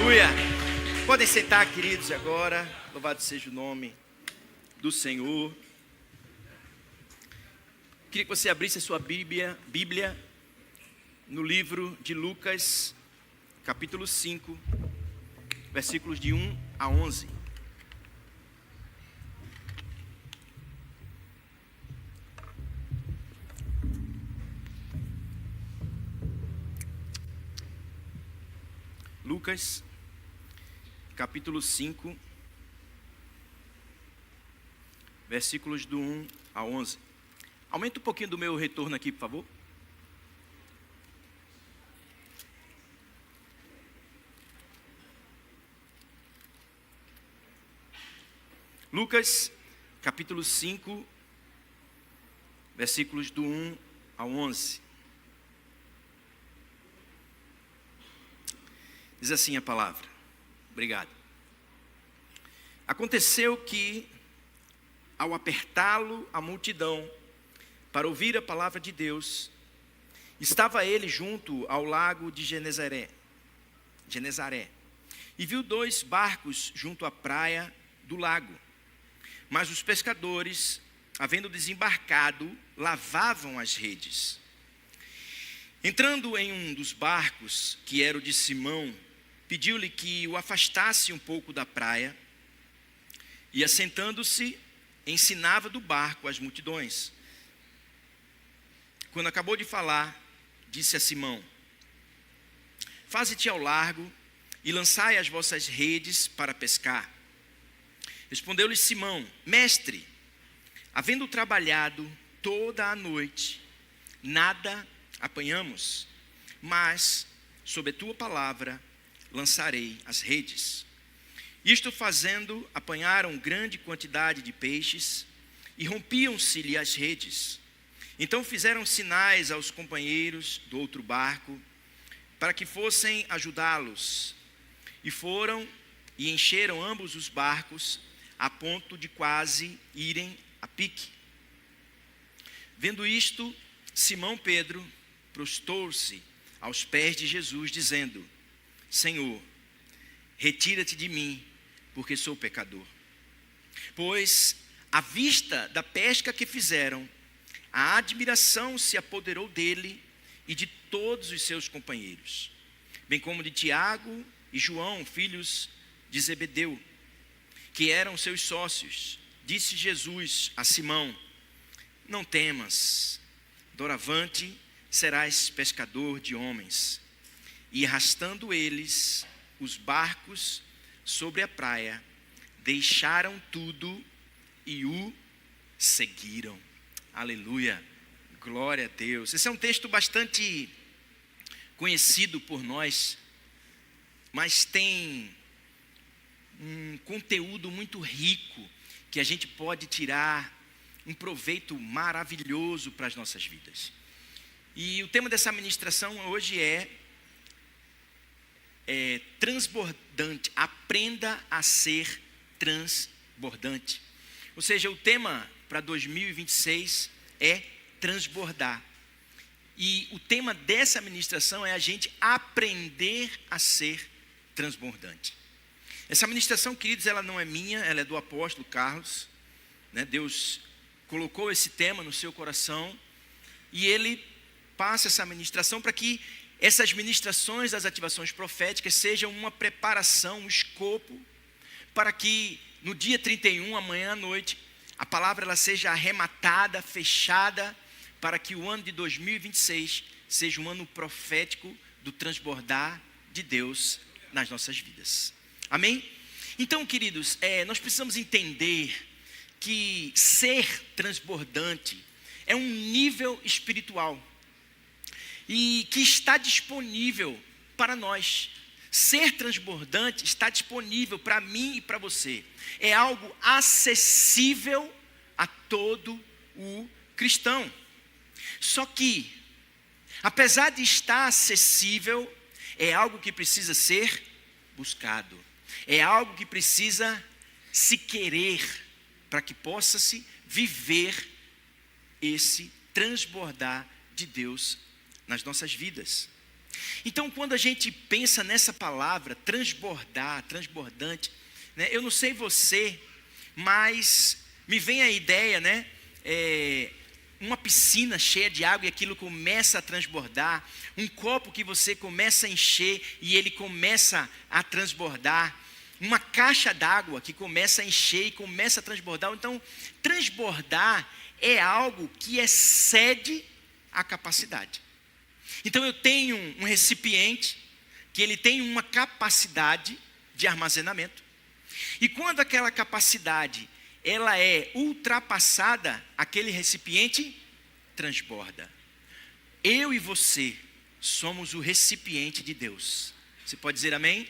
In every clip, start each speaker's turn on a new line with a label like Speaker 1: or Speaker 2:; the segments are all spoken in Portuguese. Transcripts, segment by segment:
Speaker 1: Aleluia. Podem sentar, queridos, agora. Louvado seja o nome do Senhor. Queria que você abrisse a sua Bíblia no livro de Lucas, capítulo 5, versículos de 1 a 11. Lucas, capítulo 5, versículos do 1 a 11. Aumenta um pouquinho do meu retorno aqui, por favor. Lucas, capítulo 5, versículos do 1 a 11. Diz assim a palavra. Obrigado. Aconteceu que, ao apertá-lo a multidão para ouvir a palavra de Deus, estava ele junto ao lago de Genezaré, e viu 2 barcos junto à praia do lago. Mas os pescadores, havendo desembarcado, lavavam as redes. Entrando em um dos barcos, que era o de Simão, pediu-lhe que o afastasse um pouco da praia, e assentando-se, ensinava do barco as multidões. Quando acabou de falar, disse a Simão: faze-te ao largo e lançai as vossas redes para pescar. Respondeu-lhe Simão: mestre, havendo trabalhado toda a noite, nada apanhamos, mas sob a tua palavra lançarei as redes. Isto fazendo, apanharam grande quantidade de peixes e rompiam-se-lhe as redes. Então fizeram sinais aos companheiros do outro barco para que fossem ajudá-los. E foram e encheram ambos os barcos a ponto de quase irem a pique. Vendo isto, Simão Pedro prostrou-se aos pés de Jesus, dizendo: Senhor, retira-te de mim, porque sou pecador. Pois, à vista da pesca que fizeram, a admiração se apoderou dele e de todos os seus companheiros, bem como de Tiago e João, filhos de Zebedeu, que eram seus sócios. Disse Jesus a Simão: não temas, doravante serás pescador de homens. E arrastando eles os barcos sobre a praia, deixaram tudo e o seguiram. Aleluia, glória a Deus. Esse é um texto bastante conhecido por nós, mas tem um conteúdo muito rico que a gente pode tirar um proveito maravilhoso para as nossas vidas. E o tema dessa ministração hoje é transbordante. Aprenda a ser transbordante. Ou seja, o tema para 2026 é transbordar. E o tema dessa ministração é a gente aprender a ser transbordante. Essa ministração, queridos, ela não é minha, ela é do apóstolo Carlos, né? Deus colocou esse tema no seu coração e ele passa essa ministração para que essas ministrações das ativações proféticas sejam uma preparação, um escopo, para que no dia 31, amanhã à noite, a palavra ela seja arrematada, fechada, para que o ano de 2026 seja um ano profético do transbordar de Deus nas nossas vidas. Amém? Então, queridos, nós precisamos entender que ser transbordante é um nível espiritual e que está disponível para nós. Ser transbordante está disponível para mim e para você. É algo acessível a todo o cristão. Só que, apesar de estar acessível, é algo que precisa ser buscado. É algo que precisa se querer para que possa-se viver esse transbordar de Deus nas nossas vidas. Então, quando a gente pensa nessa palavra, transbordar, transbordante, né? Eu não sei você, mas me vem a ideia, né? Uma piscina cheia de água e aquilo começa a transbordar, um copo que você começa a encher e ele começa a transbordar, uma caixa d'água que começa a encher e começa a transbordar. Então, transbordar é algo que excede a capacidade. Então, eu tenho um recipiente que ele tem uma capacidade de armazenamento, e quando aquela capacidade ela é ultrapassada, aquele recipiente transborda. Eu e você somos o recipiente de Deus. Você pode dizer amém?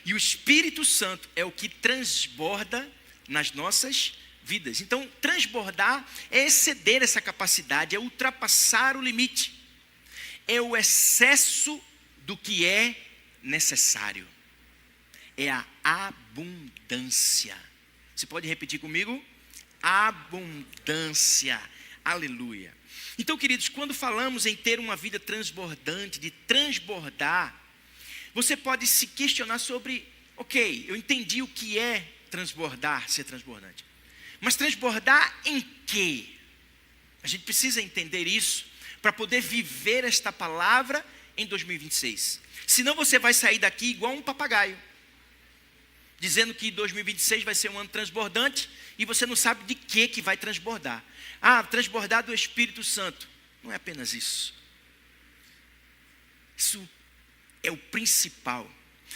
Speaker 1: E o Espírito Santo é o que transborda nas nossas vidas. Então, transbordar é exceder essa capacidade, é ultrapassar o limite. É o excesso do que é necessário. É a abundância. Você pode repetir comigo? Abundância. Aleluia. Então, queridos, quando falamos em ter uma vida transbordante, de transbordar, você pode se questionar sobre, ok, eu entendi o que é transbordar, ser transbordante. Mas transbordar em quê? A gente precisa entender isso para poder viver esta palavra em 2026. Senão você vai sair daqui igual um papagaio, dizendo que 2026 vai ser um ano transbordante e você não sabe de que vai transbordar. Transbordar do Espírito Santo. Não é apenas isso. Isso é o principal.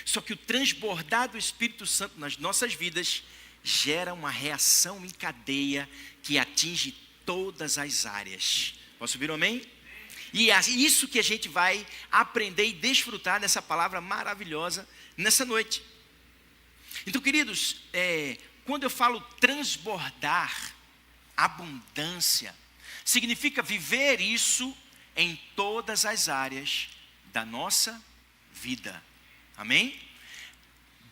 Speaker 1: Só que o transbordar do Espírito Santo nas nossas vidas gera uma reação em cadeia que atinge todas as áreas. Posso ouvir um amém? E é isso que a gente vai aprender e desfrutar dessa palavra maravilhosa nessa noite. Então, queridos, quando eu falo transbordar, abundância, significa viver isso em todas as áreas da nossa vida. Amém?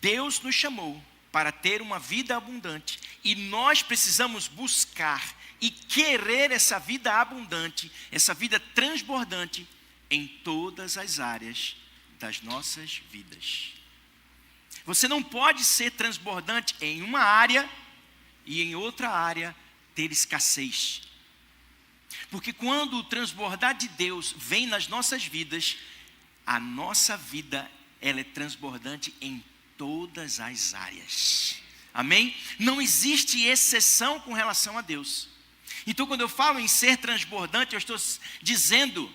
Speaker 1: Deus nos chamou para ter uma vida abundante e nós precisamos buscar e querer essa vida abundante, essa vida transbordante em todas as áreas das nossas vidas. Você não pode ser transbordante em uma área e em outra área ter escassez. Porque quando o transbordar de Deus vem nas nossas vidas, a nossa vida ela é transbordante em todas as áreas. Amém? Não existe exceção com relação a Deus. Então, quando eu falo em ser transbordante, eu estou dizendo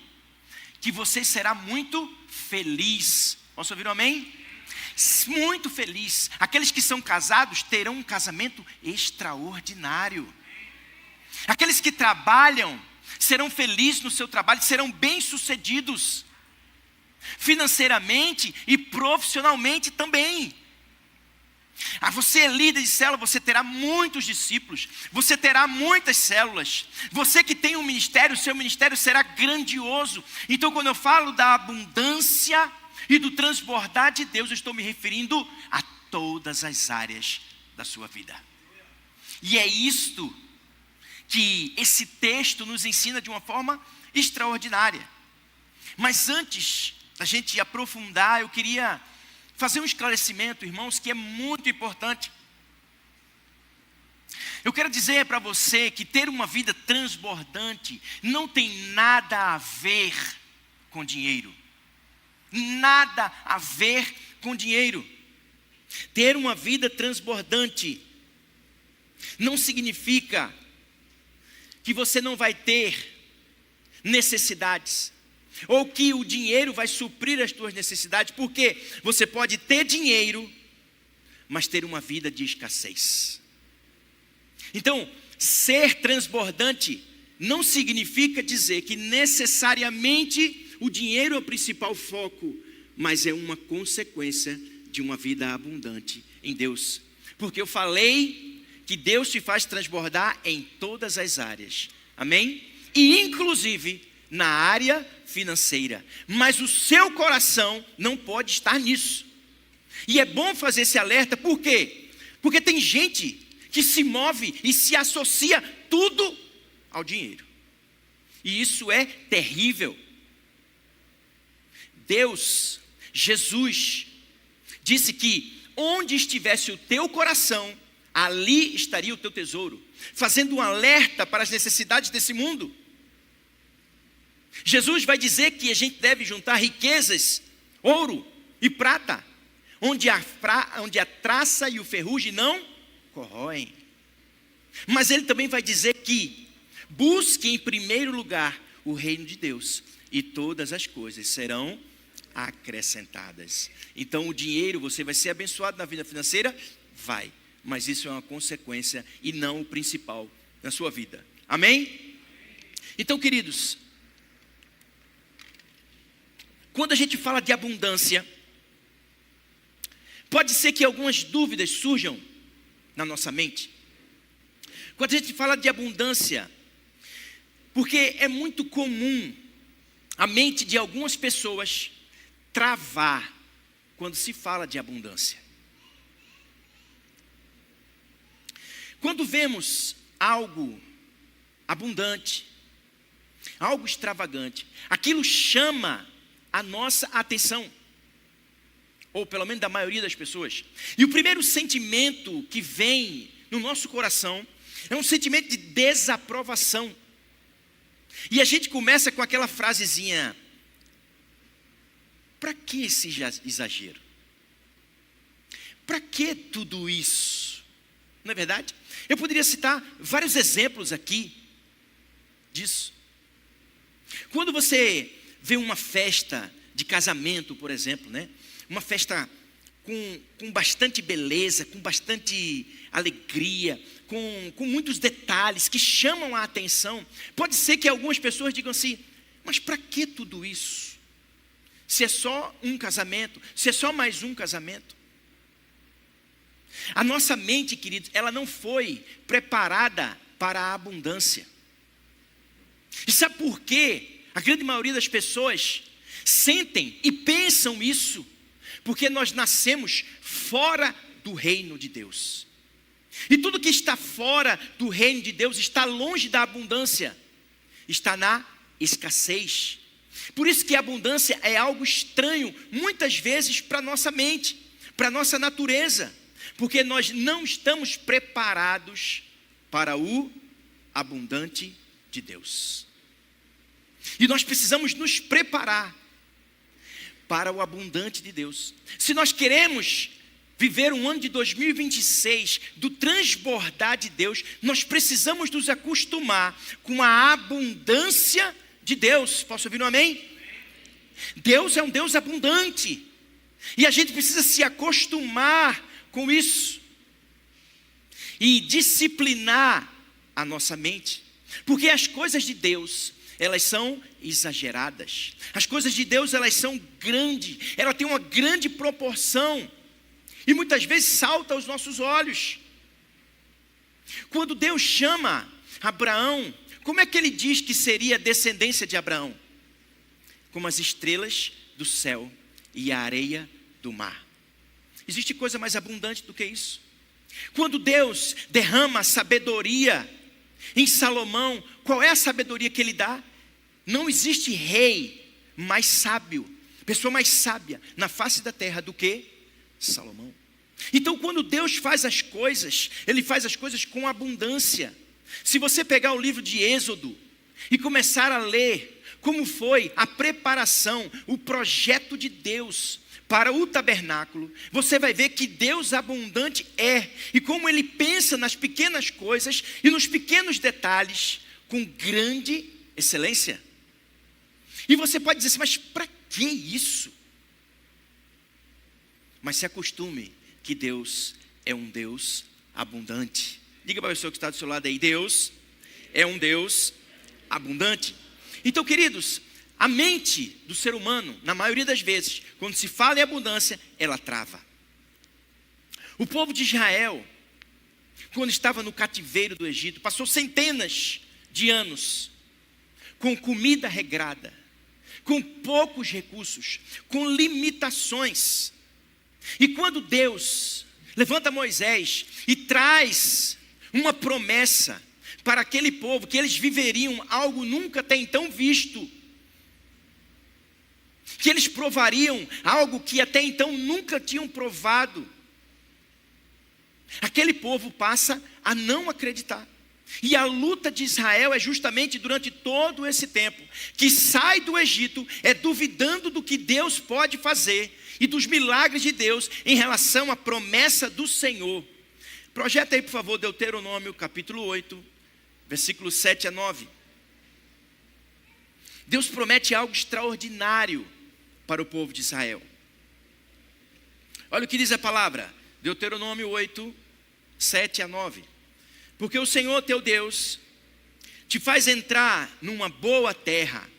Speaker 1: que você será muito feliz. Posso ouvir um amém? Muito feliz. Aqueles que são casados terão um casamento extraordinário. Aqueles que trabalham serão felizes no seu trabalho, serão bem-sucedidos financeiramente e profissionalmente também. Você é líder de célula, você terá muitos discípulos, você terá muitas células. Você que tem um ministério, seu ministério será grandioso. Então, quando eu falo da abundância e do transbordar de Deus, eu estou me referindo a todas as áreas da sua vida. E é isto que esse texto nos ensina de uma forma extraordinária. Mas antes da gente aprofundar, eu queria fazer um esclarecimento, irmãos, que é muito importante. Eu quero dizer para você que ter uma vida transbordante não tem nada a ver com dinheiro. Nada a ver com dinheiro. Ter uma vida transbordante não significa que você não vai ter necessidades, ou que o dinheiro vai suprir as tuas necessidades, porque você pode ter dinheiro, mas ter uma vida de escassez. Então, ser transbordante não significa dizer que necessariamente o dinheiro é o principal foco, mas é uma consequência de uma vida abundante em Deus. Porque eu falei que Deus te faz transbordar em todas as áreas. Amém? E inclusive na área financeira. Mas o seu coração não pode estar nisso. E é bom fazer esse alerta, por quê? Porque tem gente que se move e se associa tudo ao dinheiro. E isso é terrível. Deus, Jesus, disse que onde estivesse o teu coração, ali estaria o teu tesouro, fazendo um alerta para as necessidades desse mundo. Jesus vai dizer que a gente deve juntar riquezas, ouro e prata, onde a traça e o ferrugem não corroem. Mas ele também vai dizer que busque em primeiro lugar o reino de Deus e todas as coisas serão acrescentadas. Então o dinheiro, você vai ser abençoado na vida financeira? Vai, mas isso é uma consequência e não o principal na sua vida. Amém? Então, queridos, quando a gente fala de abundância, pode ser que algumas dúvidas surjam na nossa mente. Quando a gente fala de abundância, porque é muito comum a mente de algumas pessoas travar quando se fala de abundância. Quando vemos algo abundante, algo extravagante, aquilo chama a nossa atenção, ou pelo menos da maioria das pessoas. E o primeiro sentimento que vem no nosso coração é um sentimento de desaprovação. E a gente começa com aquela frasezinha: para que esse exagero? Para que tudo isso? Não é verdade? Eu poderia citar vários exemplos aqui disso. Quando você vê uma festa de casamento, por exemplo, né? Uma festa com bastante beleza, com bastante alegria, com muitos detalhes que chamam a atenção. Pode ser que algumas pessoas digam assim: mas para que tudo isso? Se é só um casamento, se é só mais um casamento. A nossa mente, queridos, ela não foi preparada para a abundância. E sabe por quê? A grande maioria das pessoas sentem e pensam isso, porque nós nascemos fora do reino de Deus. E tudo que está fora do reino de Deus está longe da abundância, está na escassez. Por isso que a abundância é algo estranho, muitas vezes, para a nossa mente, para a nossa natureza, porque nós não estamos preparados para o abundante de Deus. E nós precisamos nos preparar para o abundante de Deus. Se nós queremos viver um ano de 2026 do transbordar de Deus, nós precisamos nos acostumar com a abundância de Deus. Posso ouvir um amém? Deus é um Deus abundante, e a gente precisa se acostumar com isso e disciplinar a nossa mente, porque as coisas de Deus, elas são exageradas. As coisas de Deus, elas são grandes, ela tem uma grande proporção, e muitas vezes salta aos nossos olhos. Quando Deus chama Abraão, como é que ele diz que seria a descendência de Abraão? Como as estrelas do céu e a areia do mar. Existe coisa mais abundante do que isso? Quando Deus derrama sabedoria em Salomão, qual é a sabedoria que ele dá? Não existe rei mais sábio, pessoa mais sábia na face da terra do que Salomão. Então, quando Deus faz as coisas, Ele faz as coisas com abundância. Se você pegar o livro de Êxodo e começar a ler como foi a preparação, o projeto de Deus para o tabernáculo, você vai ver que Deus abundante é, e como Ele pensa nas pequenas coisas e nos pequenos detalhes com grande excelência. E você pode dizer assim: mas para que isso? Mas se acostume que Deus é um Deus abundante. Diga para a pessoa que está do seu lado aí: Deus é um Deus abundante. Então, queridos, a mente do ser humano, na maioria das vezes, quando se fala em abundância, ela trava. O povo de Israel, quando estava no cativeiro do Egito, passou centenas de anos com comida regrada, com poucos recursos, com limitações. E quando Deus levanta Moisés e traz uma promessa para aquele povo, que eles viveriam algo nunca até então visto, que eles provariam algo que até então nunca tinham provado. Aquele povo passa a não acreditar. E a luta de Israel é justamente durante todo esse tempo, que sai do Egito, duvidando do que Deus pode fazer e dos milagres de Deus em relação à promessa do Senhor. Projeta aí, por favor, Deuteronômio capítulo 8, versículos 7 a 9. Deus promete algo extraordinário para o povo de Israel. Olha o que diz a palavra, Deuteronômio 8, 7 a 9. Porque o Senhor teu Deus te faz entrar numa boa terra,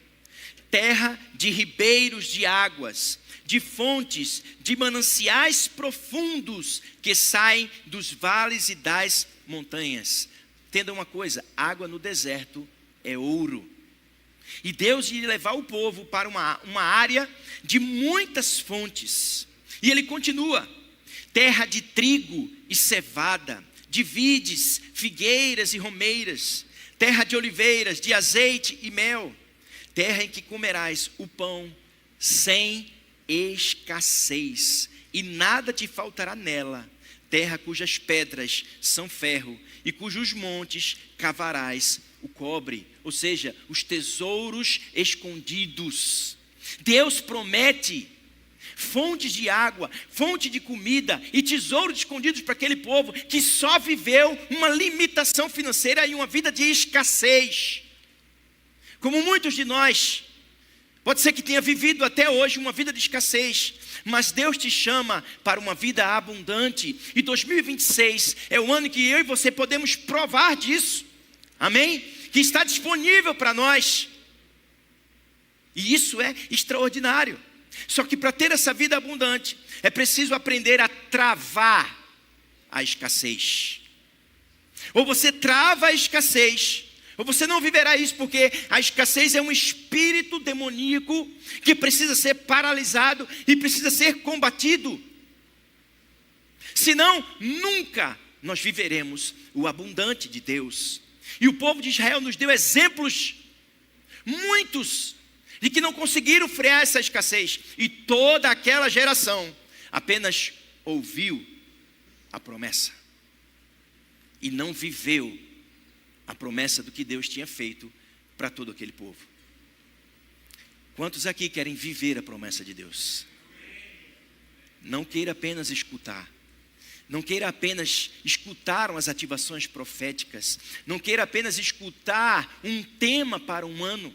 Speaker 1: terra de ribeiros de águas, de fontes, de mananciais profundos que saem dos vales e das montanhas. Entenda uma coisa, água no deserto é ouro. E Deus ia levar o povo para uma área de muitas fontes. E ele continua, terra de trigo e cevada, de vides, figueiras e romeiras, terra de oliveiras, de azeite e mel, terra em que comerás o pão sem escassez, e nada te faltará nela, terra cujas pedras são ferro, e cujos montes cavarás o cobre, ou seja, os tesouros escondidos. Deus promete fontes de água, fonte de comida e tesouros escondidos para aquele povo que só viveu uma limitação financeira e uma vida de escassez. Como muitos de nós, pode ser que tenha vivido até hoje uma vida de escassez, mas Deus te chama para uma vida abundante, e 2026 é o ano que eu e você podemos provar disso, amém? Que está disponível para nós, e isso é extraordinário. Só que para ter essa vida abundante, é preciso aprender a travar a escassez. Ou você trava a escassez, ou você não viverá isso, porque a escassez é um espírito demoníaco que precisa ser paralisado e precisa ser combatido. Senão, nunca nós viveremos o abundante de Deus. E o povo de Israel nos deu exemplos, muitos, de que não conseguiram frear essa escassez. E toda aquela geração apenas ouviu a promessa e não viveu a promessa do que Deus tinha feito para todo aquele povo. Quantos aqui querem viver a promessa de Deus? Não queira apenas escutar. Não queira apenas escutar as ativações proféticas. Não queira apenas escutar um tema para um ano.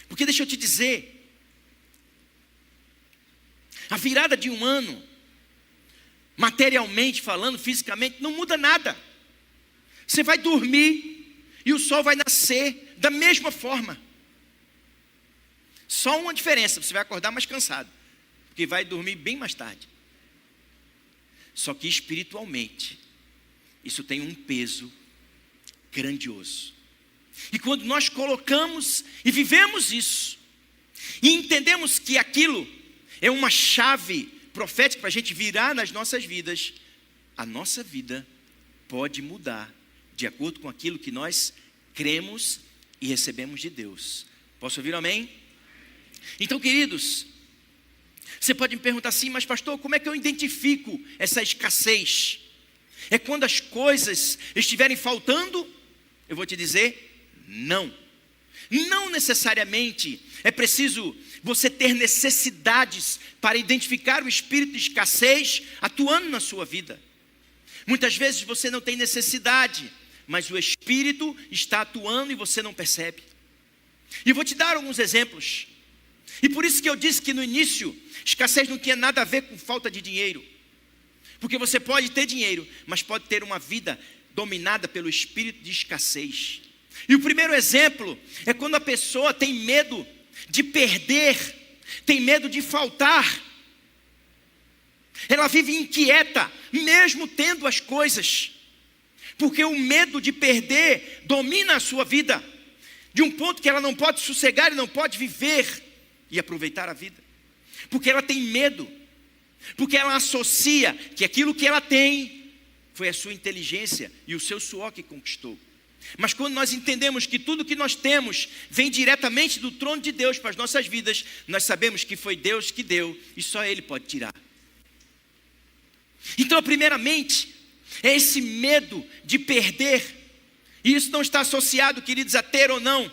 Speaker 1: Porque deixa eu te dizer, a virada de um ano, materialmente falando, fisicamente, não muda nada. Você vai dormir e o sol vai nascer da mesma forma. Só uma diferença, você vai acordar mais cansado, porque vai dormir bem mais tarde. Só que espiritualmente, isso tem um peso grandioso. E quando nós colocamos e vivemos isso, e entendemos que aquilo é uma chave profética para a gente virar nas nossas vidas, a nossa vida pode mudar de acordo com aquilo que nós cremos e recebemos de Deus. Posso ouvir um amém? Então, queridos, você pode me perguntar assim, mas pastor, como é que eu identifico essa escassez? É quando as coisas estiverem faltando? Eu vou te dizer, não. Não necessariamente é preciso você ter necessidades para identificar o espírito de escassez atuando na sua vida. Muitas vezes você não tem necessidade, mas o espírito está atuando e você não percebe. E vou te dar alguns exemplos. E por isso que eu disse que no início, escassez não tinha nada a ver com falta de dinheiro. Porque você pode ter dinheiro, mas pode ter uma vida dominada pelo espírito de escassez. E o primeiro exemplo é quando a pessoa tem medo de perder, tem medo de faltar. Ela vive inquieta, mesmo tendo as coisas, porque o medo de perder domina a sua vida, de um ponto que ela não pode sossegar e não pode viver e aproveitar a vida, porque ela tem medo, porque ela associa que aquilo que ela tem foi a sua inteligência e o seu suor que conquistou. Mas quando nós entendemos que tudo que nós temos vem diretamente do trono de Deus para as nossas vidas, nós sabemos que foi Deus que deu e só Ele pode tirar. Então, primeiramente, é esse medo de perder. E isso não está associado, queridos, a ter ou não.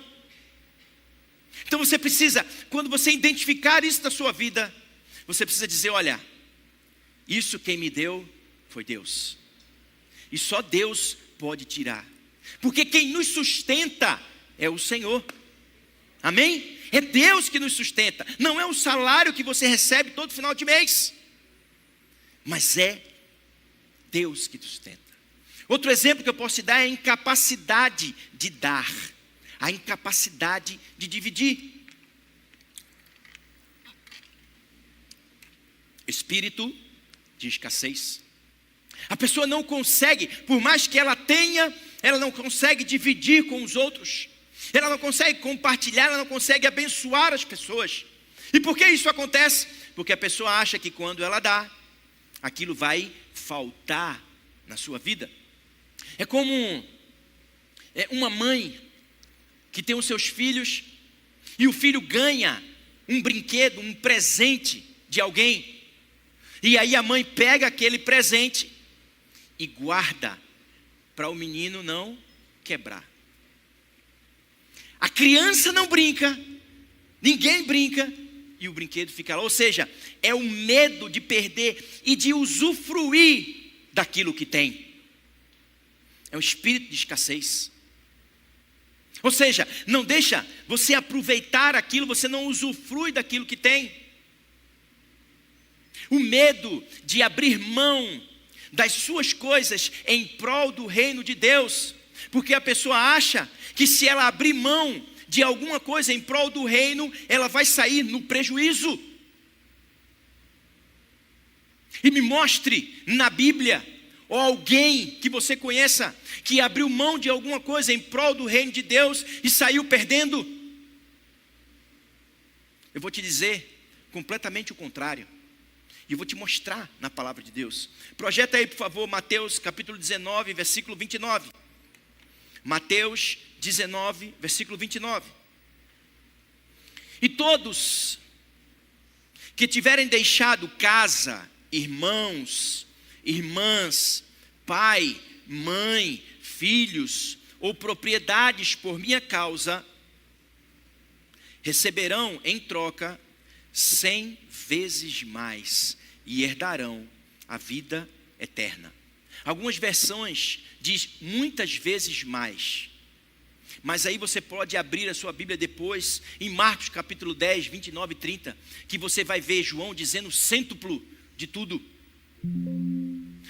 Speaker 1: Então você precisa, quando você identificar isso na sua vida, você precisa dizer, olha, isso quem me deu foi Deus. E só Deus pode tirar. Porque quem nos sustenta é o Senhor. Amém? É Deus que nos sustenta. Não é o salário que você recebe todo final de mês. Mas é Deus que te sustenta. Outro exemplo que eu posso te dar é a incapacidade de dar. A incapacidade de dividir. Espírito de escassez. A pessoa não consegue, por mais que ela tenha, ela não consegue dividir com os outros. Ela não consegue compartilhar, ela não consegue abençoar as pessoas. E por que isso acontece? Porque a pessoa acha que quando ela dá, aquilo vai faltar na sua vida. É como uma mãe que tem os seus filhos e o filho ganha um brinquedo, um presente de alguém. E aí a mãe pega aquele presente e guarda para o menino não quebrar. A criança não brinca, ninguém brinca e o brinquedo fica lá. Ou seja, é o medo de perder e de usufruir daquilo que tem. É um espírito de escassez. Ou seja, não deixa você aproveitar aquilo, você não usufrui daquilo que tem. O medo de abrir mão das suas coisas em prol do reino de Deus. Porque a pessoa acha que se ela abrir mão de alguma coisa em prol do reino, ela vai sair no prejuízo. E me mostre na Bíblia, ou alguém que você conheça, que abriu mão de alguma coisa em prol do reino de Deus e saiu perdendo. Eu vou te dizer completamente o contrário. E eu vou te mostrar na palavra de Deus. Projeta aí, por favor, Mateus capítulo 19, versículo 29. Mateus 19, versículo 29. E todos que tiverem deixado casa, irmãos, irmãs, pai, mãe, filhos ou propriedades por minha causa, receberão em troca 100 vezes mais e herdarão a vida eterna. Algumas versões diz muitas vezes mais. Mas aí você pode abrir a sua Bíblia depois, em Marcos capítulo 10, 29 e 30, que você vai ver João dizendo cêntuplo de tudo.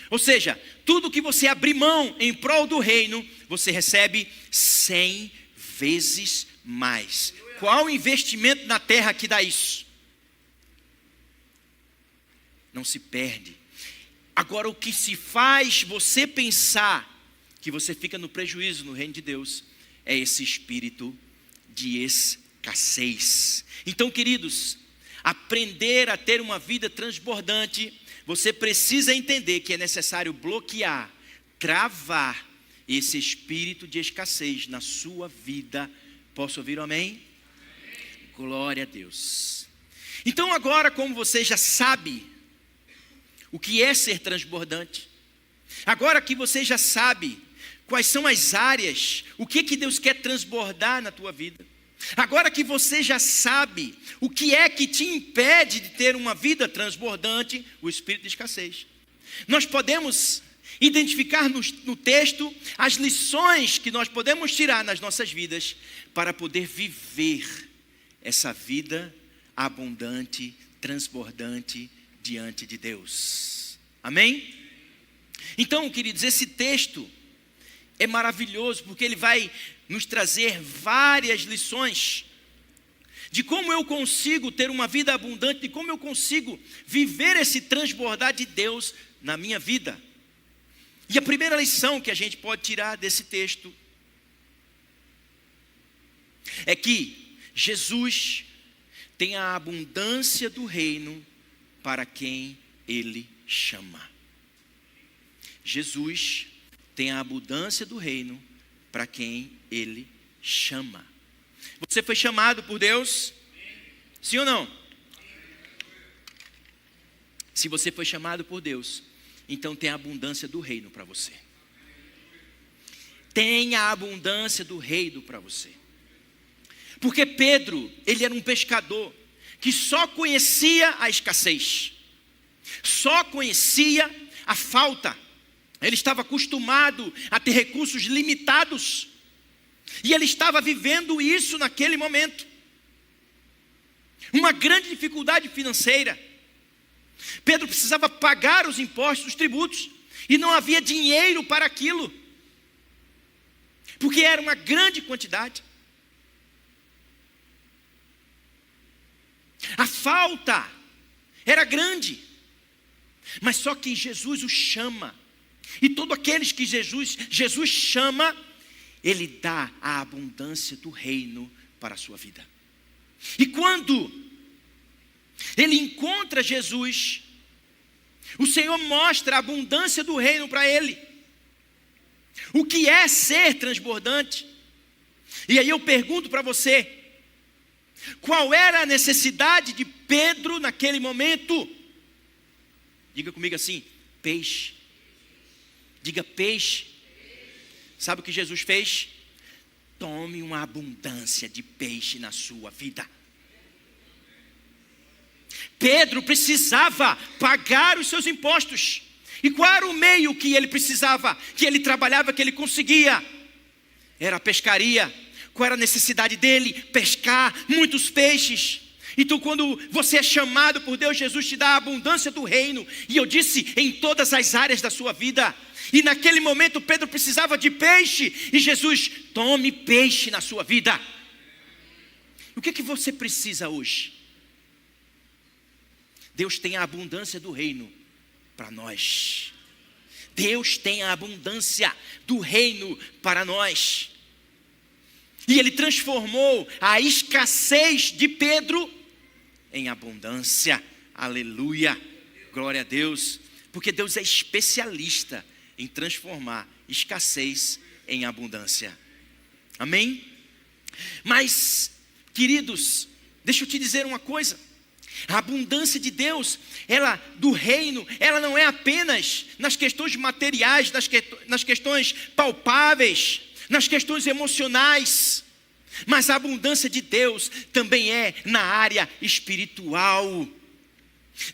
Speaker 1: Ou seja, tudo que você abrir mão em prol do reino, você recebe 100 vezes mais. Qual investimento na terra que dá isso? Não se perde. Agora, o que se faz você pensar que você fica no prejuízo no reino de Deus é esse espírito de escassez. Então, queridos, aprender a ter uma vida transbordante, você precisa entender que é necessário bloquear, travar esse espírito de escassez na sua vida. Posso ouvir um amém? Glória a Deus. Então agora, como você já sabe o que é ser transbordante, agora que você já sabe quais são as áreas, o que Deus quer transbordar na tua vida, agora que você já sabe o que é que te impede de ter uma vida transbordante, o espírito de escassez, nós podemos identificar no texto as lições que nós podemos tirar nas nossas vidas para poder viver essa vida abundante, transbordante diante de Deus. Amém? Então, queridos, esse texto é maravilhoso porque ele vai nos trazer várias lições de como eu consigo ter uma vida abundante, de como eu consigo viver esse transbordar de Deus na minha vida. E a primeira lição que a gente pode tirar desse texto é que Jesus tem a abundância do reino para quem Ele chama. Jesus tem a abundância do reino para quem Ele chama. Você foi chamado por Deus? Sim ou não? Se você foi chamado por Deus, então tem a abundância do reino para você. Tem a abundância do reino para você. Porque Pedro, ele era um pescador que só conhecia a escassez, só conhecia a falta. Ele estava acostumado a ter recursos limitados, e ele estava vivendo isso naquele momento. Uma grande dificuldade financeira. Pedro precisava pagar os impostos, os tributos, e não havia dinheiro para aquilo, porque era uma grande quantidade. A falta era grande, mas só que Jesus o chama, e todos aqueles que Jesus chama, Ele dá a abundância do reino para a sua vida. E quando ele encontra Jesus, o Senhor mostra a abundância do reino para ele. O que é ser transbordante? E aí eu pergunto para você, qual era a necessidade de Pedro naquele momento? Diga comigo assim, peixe. Diga peixe. Sabe o que Jesus fez? Tome uma abundância de peixe na sua vida. Pedro precisava pagar os seus impostos. E qual era o meio que ele precisava, que ele trabalhava, que ele conseguia? Era a pescaria. Qual era a necessidade dele? Pescar muitos peixes. Então quando você é chamado por Deus, Jesus te dá a abundância do reino. E eu disse, em todas as áreas da sua vida. E naquele momento Pedro precisava de peixe, e Jesus, tome peixe na sua vida. O que é que você precisa hoje? Deus tem a abundância do reino para nós. Deus tem a abundância do reino para nós. E Ele transformou a escassez de Pedro em abundância. Aleluia, glória a Deus. Porque Deus é especialista em transformar escassez em abundância. Amém? Mas, queridos, deixa eu te dizer uma coisa. A abundância de Deus, ela do reino, ela não é apenas nas questões materiais, nas questões palpáveis, nas questões emocionais, mas a abundância de Deus também é na área espiritual.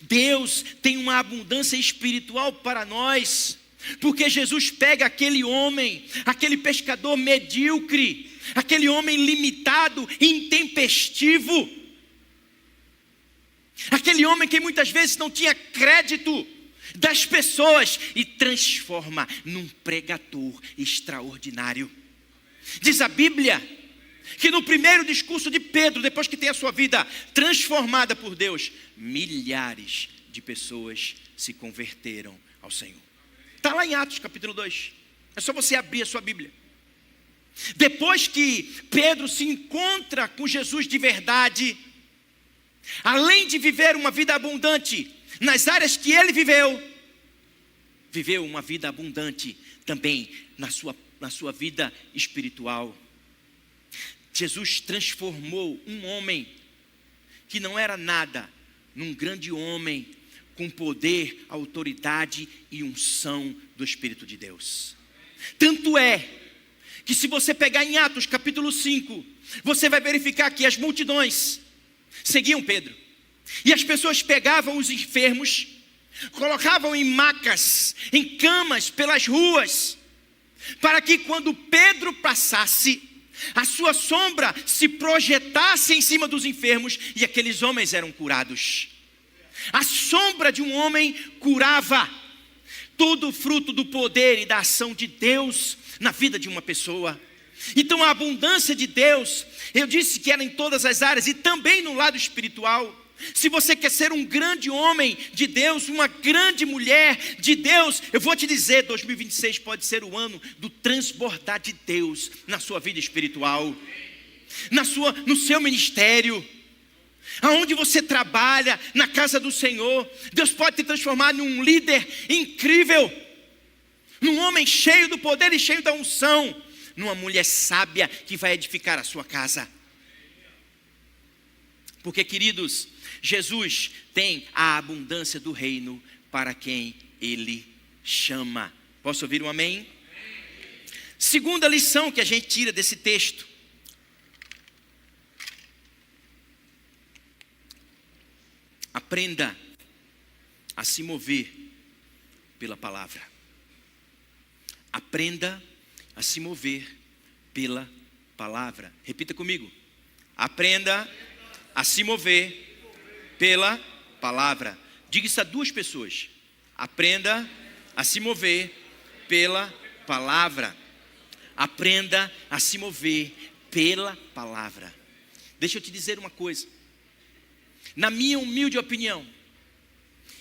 Speaker 1: Deus tem uma abundância espiritual para nós, porque Jesus pega aquele homem, aquele pescador medíocre, aquele homem limitado, intempestivo, aquele homem que muitas vezes não tinha crédito das pessoas, e transforma num pregador extraordinário. Diz a Bíblia que no primeiro discurso de Pedro, depois que tem a sua vida transformada por Deus, milhares de pessoas se converteram ao Senhor. Está lá em Atos capítulo 2, é só você abrir a sua Bíblia. Depois que Pedro se encontra com Jesus de verdade, além de viver uma vida abundante nas áreas que ele viveu uma vida abundante também na sua vida espiritual. Jesus transformou um homem que não era nada, num grande homem com poder, autoridade e unção do Espírito de Deus. Tanto é que se você pegar em Atos capítulo 5, você vai verificar que as multidões seguiam Pedro. E as pessoas pegavam os enfermos, colocavam em macas, em camas pelas ruas, para que quando Pedro passasse, a sua sombra se projetasse em cima dos enfermos, e aqueles homens eram curados. A sombra de um homem curava. Tudo fruto do poder e da ação de Deus na vida de uma pessoa. Então a abundância de Deus, eu disse que era em todas as áreas e também no lado espiritual. Se você quer ser um grande homem de Deus, uma grande mulher de Deus, eu vou te dizer, 2026 pode ser o ano do transbordar de Deus na sua vida espiritual, no seu ministério, aonde você trabalha, na casa do Senhor. Deus pode te transformar num líder incrível, num homem cheio do poder e cheio da unção. numa mulher sábia que vai edificar a sua casa. Porque, queridos, Jesus tem a abundância do reino para quem Ele chama. Posso ouvir um amém? Segunda lição que a gente tira desse texto. Aprenda a se mover pela palavra. Aprenda a se mover pela palavra. Repita comigo. Aprenda a se mover pela palavra. Diga isso a duas pessoas. Aprenda a se mover pela palavra. Aprenda a se mover pela palavra. Deixa eu te dizer uma coisa. Na minha humilde opinião,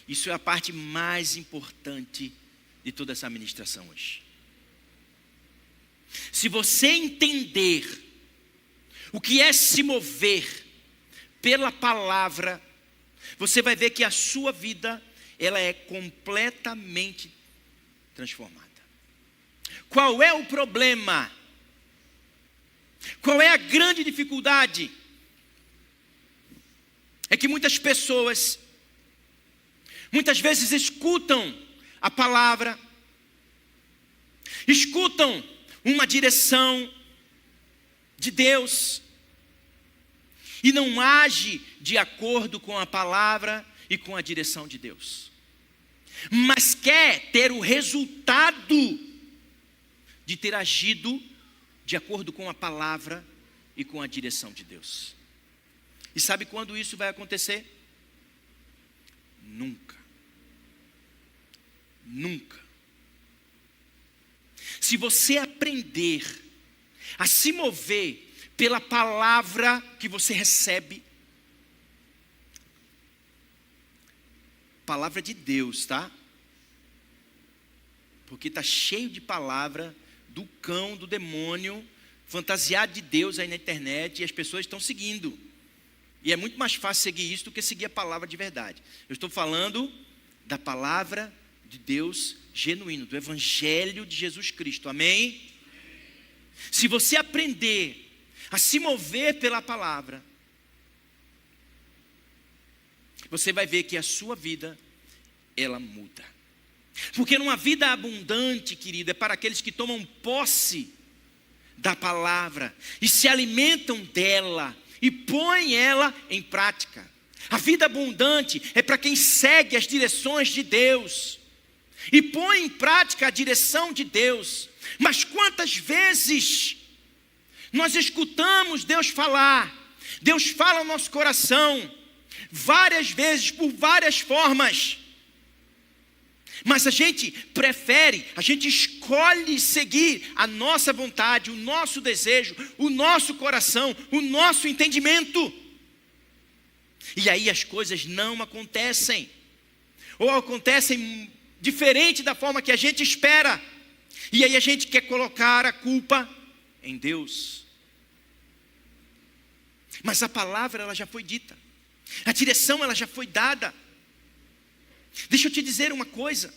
Speaker 1: isso é a parte mais importante de toda essa ministração hoje. Se você entender o que é se mover pela palavra, você vai ver que a sua vida, ela é completamente transformada. Qual é o problema? Qual é a grande dificuldade? É que muitas pessoas, muitas vezes escutam a palavra, escutam uma direção de Deus e não age de acordo com a palavra e com a direção de Deus, mas quer ter o resultado de ter agido de acordo com a palavra e com a direção de Deus. E sabe quando isso vai acontecer? Nunca. Nunca. Se você aprender a se mover pela palavra que você recebe, palavra de Deus, tá? Porque está cheio de palavra do cão, do demônio, fantasiado de Deus aí na internet, e as pessoas estão seguindo. E é muito mais fácil seguir isso do que seguir a palavra de verdade. Eu estou falando da palavra de Deus genuíno, do evangelho de Jesus Cristo, amém? Se você aprender a se mover pela palavra, você vai ver que a sua vida, ela muda. Porque numa vida abundante, querido, é para aqueles que tomam posse da palavra e se alimentam dela e põem ela em prática. A vida abundante é para quem segue as direções de Deus e põe em prática a direção de Deus. Mas quantas vezes nós escutamos Deus falar, Deus fala ao nosso coração, várias vezes, por várias formas, mas a gente prefere, a gente escolhe seguir a nossa vontade, o nosso desejo, o nosso coração, o nosso entendimento. E aí as coisas não acontecem, ou acontecem diferente da forma que a gente espera. E aí a gente quer colocar a culpa em Deus. Mas a palavra, ela já foi dita, a direção, ela já foi dada. Deixa eu te dizer uma coisa.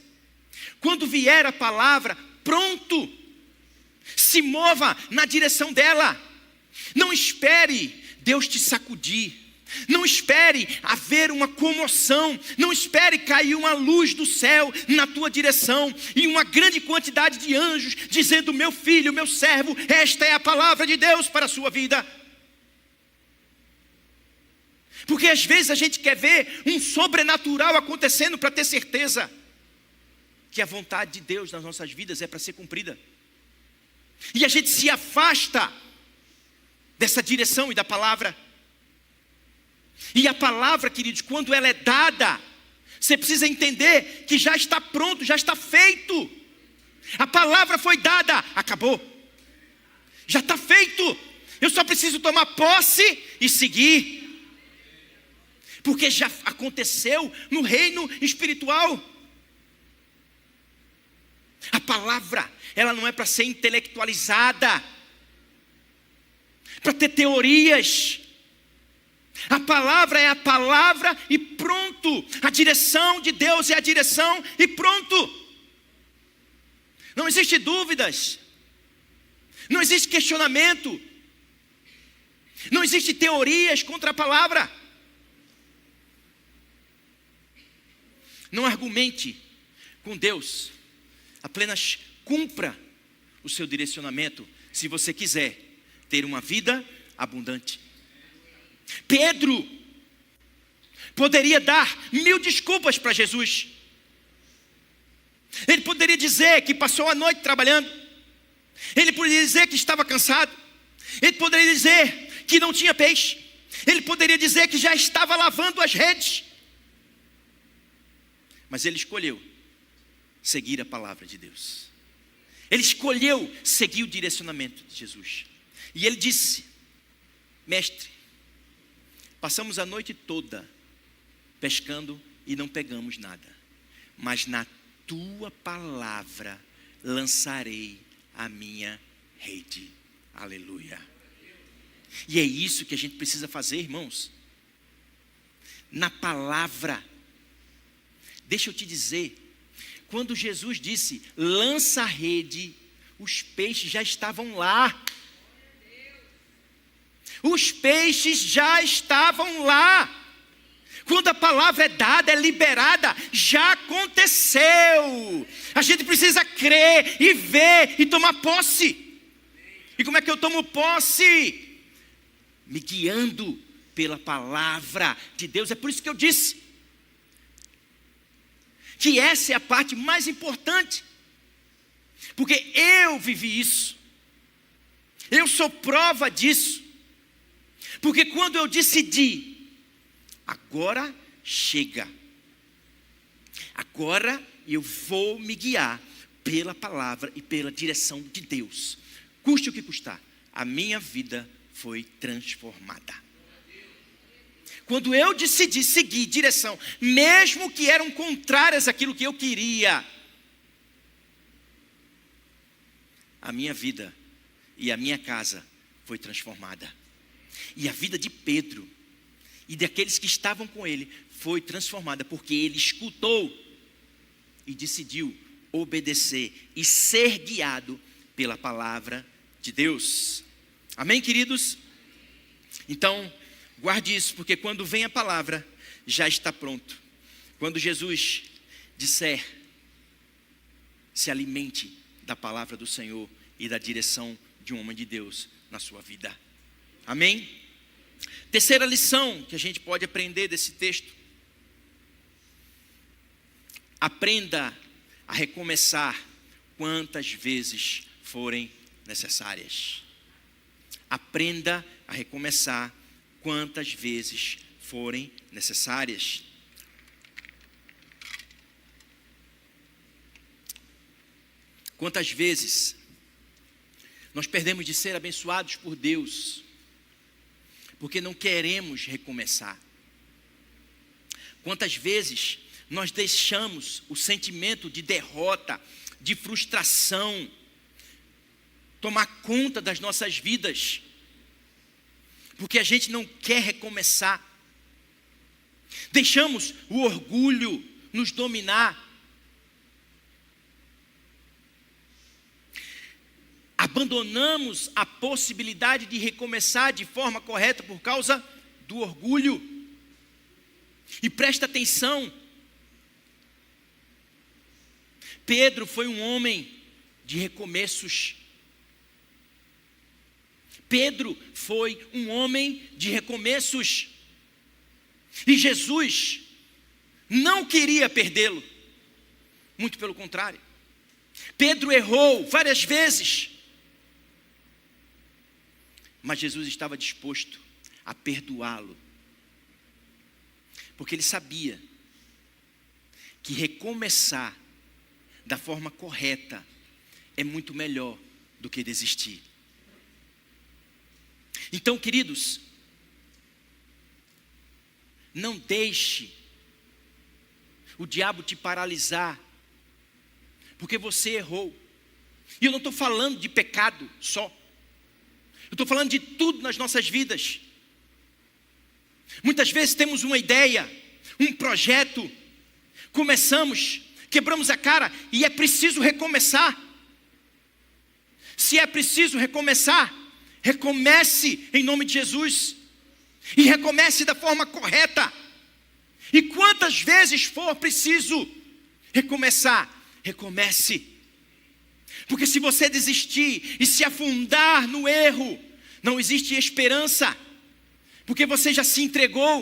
Speaker 1: Quando vier a palavra, pronto, se mova na direção dela. Não espere Deus te sacudir. Não espere haver uma comoção. Não espere cair uma luz do céu na tua direção e uma grande quantidade de anjos dizendo: meu filho, meu servo, esta é a palavra de Deus para a sua vida. Porque às vezes a gente quer ver um sobrenatural acontecendo para ter certeza que a vontade de Deus nas nossas vidas é para ser cumprida. E a gente se afasta dessa direção e da palavra. E a palavra, queridos, quando ela é dada, você precisa entender que já está pronto, já está feito. A palavra foi dada, acabou. Já está feito. Eu só preciso tomar posse e seguir. Porque já aconteceu no reino espiritual. A palavra, ela não é para ser intelectualizada, para ter teorias. A palavra é a palavra e pronto. A direção de Deus é a direção e pronto. Não existe dúvidas. Não existe questionamento. Não existe teorias contra a palavra. Não argumente com Deus. Apenas cumpra o seu direcionamento, se você quiser ter uma vida abundante. Pedro poderia dar 1000 desculpas para Jesus. Ele poderia dizer que passou a noite trabalhando. Ele poderia dizer que estava cansado. Ele poderia dizer que não tinha peixe. Ele poderia dizer que já estava lavando as redes. Mas ele escolheu seguir a palavra de Deus. Ele escolheu seguir o direcionamento de Jesus. E ele disse: mestre, passamos a noite toda pescando e não pegamos nada. Mas na tua palavra lançarei a minha rede. Aleluia. E é isso que a gente precisa fazer, irmãos. Na palavra. Deixa eu te dizer, quando Jesus disse, lança a rede, os peixes já estavam lá. Os peixes já estavam lá. Quando a palavra é dada, é liberada, já aconteceu. A gente precisa crer e ver e tomar posse. E como é que eu tomo posse? Me guiando pela palavra de Deus. É por isso que eu disse que essa é a parte mais importante, porque eu vivi isso, eu sou prova disso, porque quando eu decidi, agora chega, agora eu vou me guiar pela palavra e pela direção de Deus, custe o que custar, a minha vida foi transformada. Quando eu decidi seguir direção, mesmo que eram contrárias àquilo que eu queria, a minha vida e a minha casa foi transformada. E a vida de Pedro e daqueles que estavam com ele foi transformada, porque ele escutou e decidiu obedecer e ser guiado pela palavra de Deus. Amém, queridos? Então, guarde isso, porque quando vem a palavra, já está pronto. Quando Jesus disser, se alimente da palavra do Senhor e da direção de um homem de Deus na sua vida. Amém? Terceira lição que a gente pode aprender desse texto. Aprenda a recomeçar quantas vezes forem necessárias. Aprenda a recomeçar quantas vezes forem necessárias. Quantas vezes nós perdemos de ser abençoados por Deus, porque não queremos recomeçar. Quantas vezes nós deixamos o sentimento de derrota, de frustração, tomar conta das nossas vidas, porque a gente não quer recomeçar. Deixamos o orgulho nos dominar. Abandonamos a possibilidade de recomeçar de forma correta por causa do orgulho. E presta atenção. Pedro foi um homem de recomeços. Pedro foi um homem de recomeços. E Jesus não queria perdê-lo. Muito pelo contrário. Pedro errou várias vezes. Mas Jesus estava disposto a perdoá-lo. Porque ele sabia que recomeçar da forma correta é muito melhor do que desistir. Então, queridos, não deixe o diabo te paralisar, porque você errou. E eu não estou falando de pecado só. Eu estou falando de tudo nas nossas vidas. Muitas vezes temos uma ideia, um projeto, começamos, quebramos a cara e é preciso recomeçar. Se é preciso recomeçar, recomece em nome de Jesus. E recomece da forma correta. E quantas vezes for preciso recomeçar, recomece. Porque se você desistir e se afundar no erro, não existe esperança. Porque você já se entregou.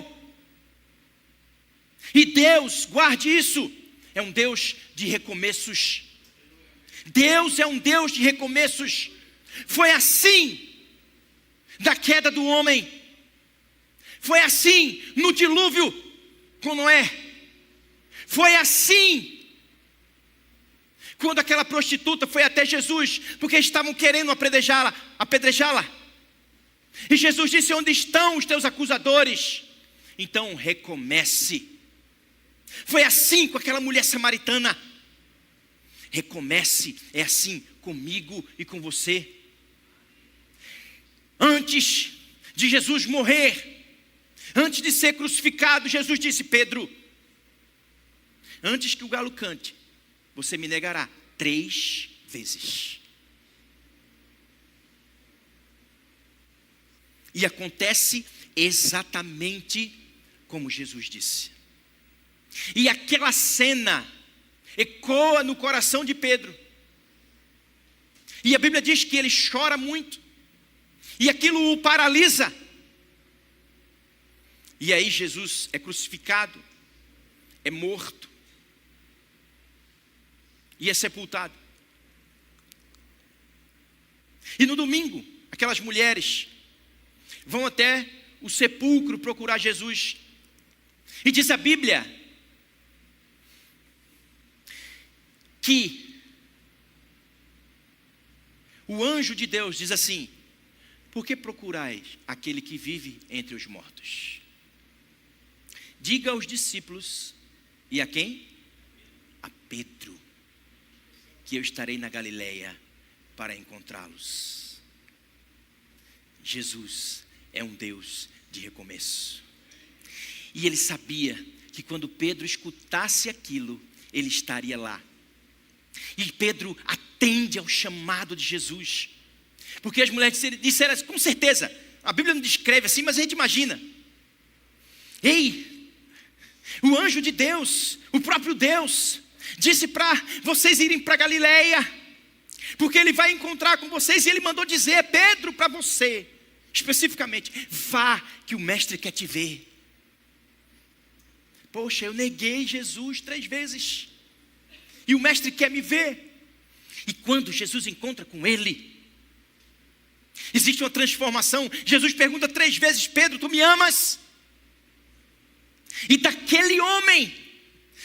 Speaker 1: E Deus, guarde isso, é um Deus de recomeços. Deus é um Deus de recomeços. Foi assim da queda do homem. Foi assim no dilúvio com Noé. Foi assim quando aquela prostituta foi até Jesus, porque estavam querendo apedrejá-la. E Jesus disse: onde estão os teus acusadores? Então recomece. Foi assim com aquela mulher samaritana. Recomece, é assim comigo e com você. Antes de Jesus morrer, antes de ser crucificado, Jesus disse: Pedro, antes que o galo cante, você me negará 3 vezes. E acontece exatamente como Jesus disse. E aquela cena ecoa no coração de Pedro. E a Bíblia diz que ele chora muito. E aquilo o paralisa. E aí Jesus é crucificado, é morto e é sepultado. E no domingo, aquelas mulheres vão até o sepulcro procurar Jesus. E diz a Bíblia que o anjo de Deus diz assim: por que procurais aquele que vive entre os mortos? Diga aos discípulos, e a quem? A Pedro, que eu estarei na Galileia para encontrá-los. Jesus é um Deus de recomeço. E ele sabia que quando Pedro escutasse aquilo, ele estaria lá. E Pedro atende ao chamado de Jesus. Porque as mulheres disseram assim, com certeza, a Bíblia não descreve assim, mas a gente imagina. Ei, o anjo de Deus, o próprio Deus, disse para vocês irem para Galileia, porque ele vai encontrar com vocês. E ele mandou dizer: Pedro, para você, especificamente, vá que o mestre quer te ver. Poxa, eu neguei Jesus 3 vezes, e o mestre quer me ver. E quando Jesus encontra com ele, existe uma transformação. Jesus pergunta 3 vezes: Pedro, tu me amas? E daquele homem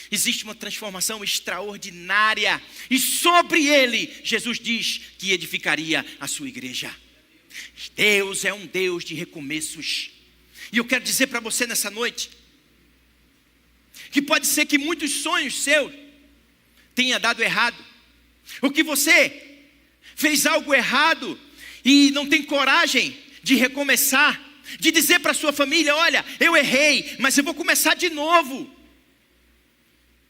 Speaker 1: existe uma transformação extraordinária. E sobre ele, Jesus diz que edificaria a sua igreja. Deus é um Deus de recomeços. E eu quero dizer para você nessa noite, que pode ser que muitos sonhos seus tenha dado errado, ou que você fez algo errado e não tem coragem de recomeçar, de dizer para sua família: olha, eu errei, mas eu vou começar de novo.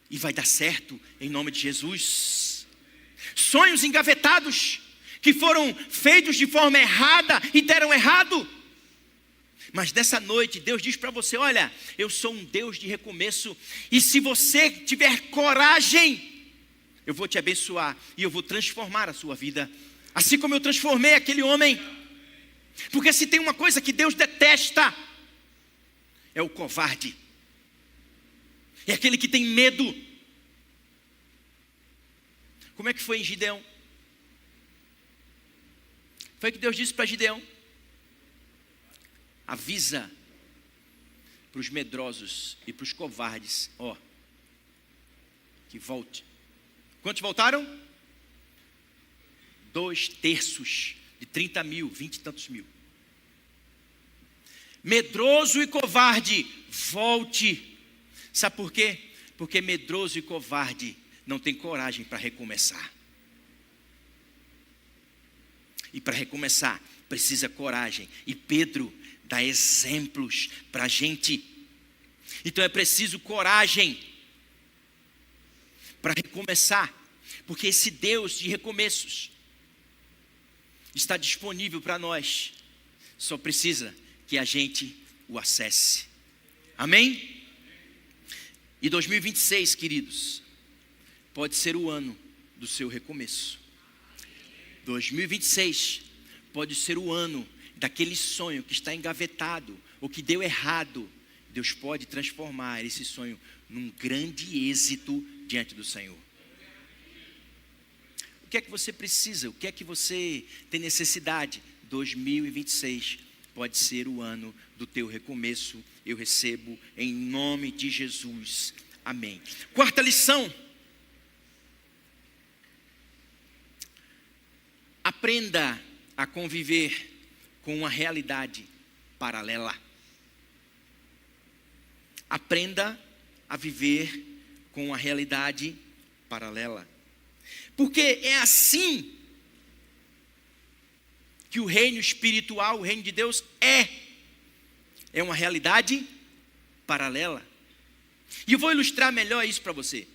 Speaker 1: E vai dar certo em nome de Jesus. Sonhos engavetados que foram feitos de forma errada e deram errado. Mas nessa noite Deus diz para você: olha, eu sou um Deus de recomeço. E se você tiver coragem, eu vou te abençoar e eu vou transformar a sua vida, assim como eu transformei aquele homem. Porque se tem uma coisa que Deus detesta, é o covarde. É aquele que tem medo. Como é que foi em Gideão? Foi que Deus disse para Gideão: avisa para os medrosos e para os covardes, ó, que volte. Quantos voltaram? 2/3 de 30 mil, 20 e tantos mil. Medroso e covarde, volte. Sabe por quê? Porque medroso e covarde não tem coragem para recomeçar. E para recomeçar, precisa coragem. E Pedro dá exemplos para a gente. Então é preciso coragem para recomeçar. Porque esse Deus de recomeços, está disponível para nós. Só precisa que a gente o acesse. Amém? E 2026, queridos, pode ser o ano do seu recomeço. 2026 pode ser o ano daquele sonho que está engavetado ou que deu errado. Deus pode transformar esse sonho num grande êxito diante do Senhor. O que é que você precisa? O que é que você tem necessidade? 2026 pode ser o ano do teu recomeço. Eu recebo em nome de Jesus. Amém. Quarta lição. Aprenda a conviver com uma realidade paralela. Aprenda a viver com uma realidade paralela. Porque é assim que o reino espiritual, o reino de Deus é uma realidade paralela. E eu vou ilustrar melhor isso para você.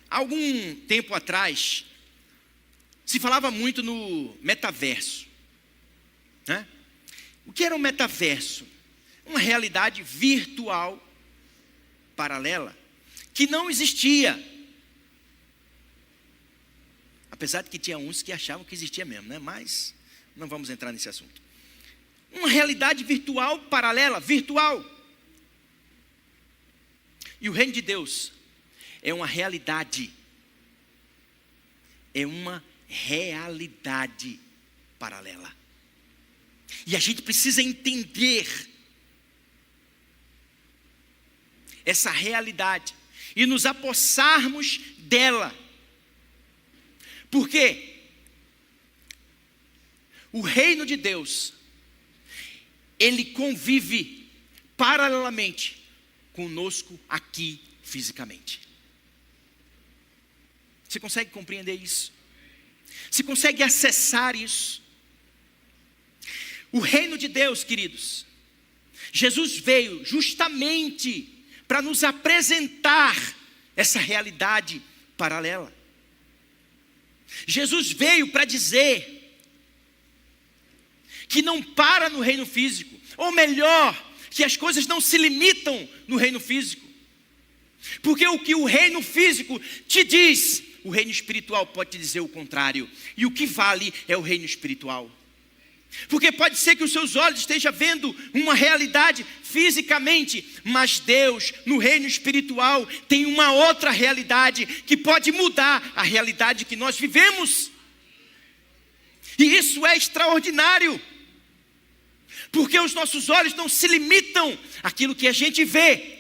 Speaker 1: Algum tempo atrás, se falava muito no metaverso, né? O que era um metaverso? Uma realidade virtual paralela que não existia. Apesar de que tinha uns que achavam que existia mesmo, né? Mas não vamos entrar nesse assunto. Uma realidade virtual paralela, virtual. E o reino de Deus é uma realidade. É uma realidade paralela. E a gente precisa entender essa realidade e nos apossarmos dela. Porque o reino de Deus, ele convive paralelamente conosco aqui fisicamente. Você consegue compreender isso? Você consegue acessar isso? O reino de Deus, queridos, Jesus veio justamente para nos apresentar essa realidade paralela. Jesus veio para dizer que não para no reino físico, ou melhor, que as coisas não se limitam no reino físico. Porque o que o reino físico te diz, o reino espiritual pode te dizer o contrário. E o que vale é o reino espiritual. Porque pode ser que os seus olhos estejam vendo uma realidade fisicamente, mas Deus, no reino espiritual, tem uma outra realidade que pode mudar a realidade que nós vivemos. E isso é extraordinário. Porque os nossos olhos não se limitam àquilo que a gente vê,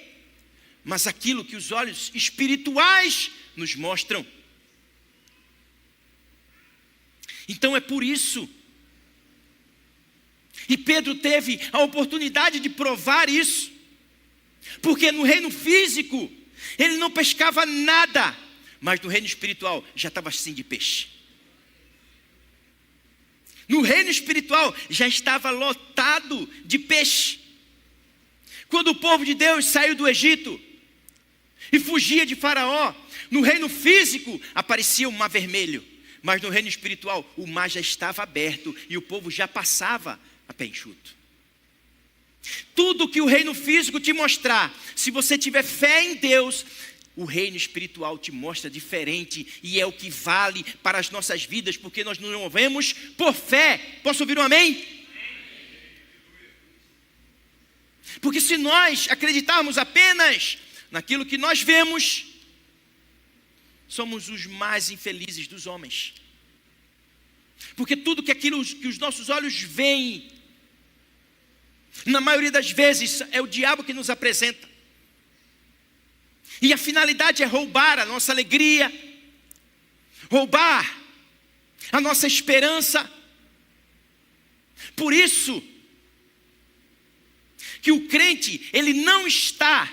Speaker 1: mas àquilo que os olhos espirituais nos mostram. Então é por isso. E Pedro teve a oportunidade de provar isso. Porque no reino físico, ele não pescava nada. Mas no reino espiritual, já estava assim de peixe. No reino espiritual, já estava lotado de peixe. Quando o povo de Deus saiu do Egito e fugia de Faraó, no reino físico aparecia o mar vermelho. Mas no reino espiritual, o mar já estava aberto e o povo já passava a pé enxuto. Tudo que o reino físico te mostrar, se você tiver fé em Deus, o reino espiritual te mostra diferente, e é o que vale para as nossas vidas, porque nós nos movemos por fé. Posso ouvir um amém? Porque se nós acreditarmos apenas naquilo que nós vemos, somos os mais infelizes dos homens. Porque tudo que aquilo que os nossos olhos veem, na maioria das vezes é o diabo que nos apresenta. E a finalidade é roubar a nossa alegria, roubar a nossa esperança. Por isso que o crente, ele não está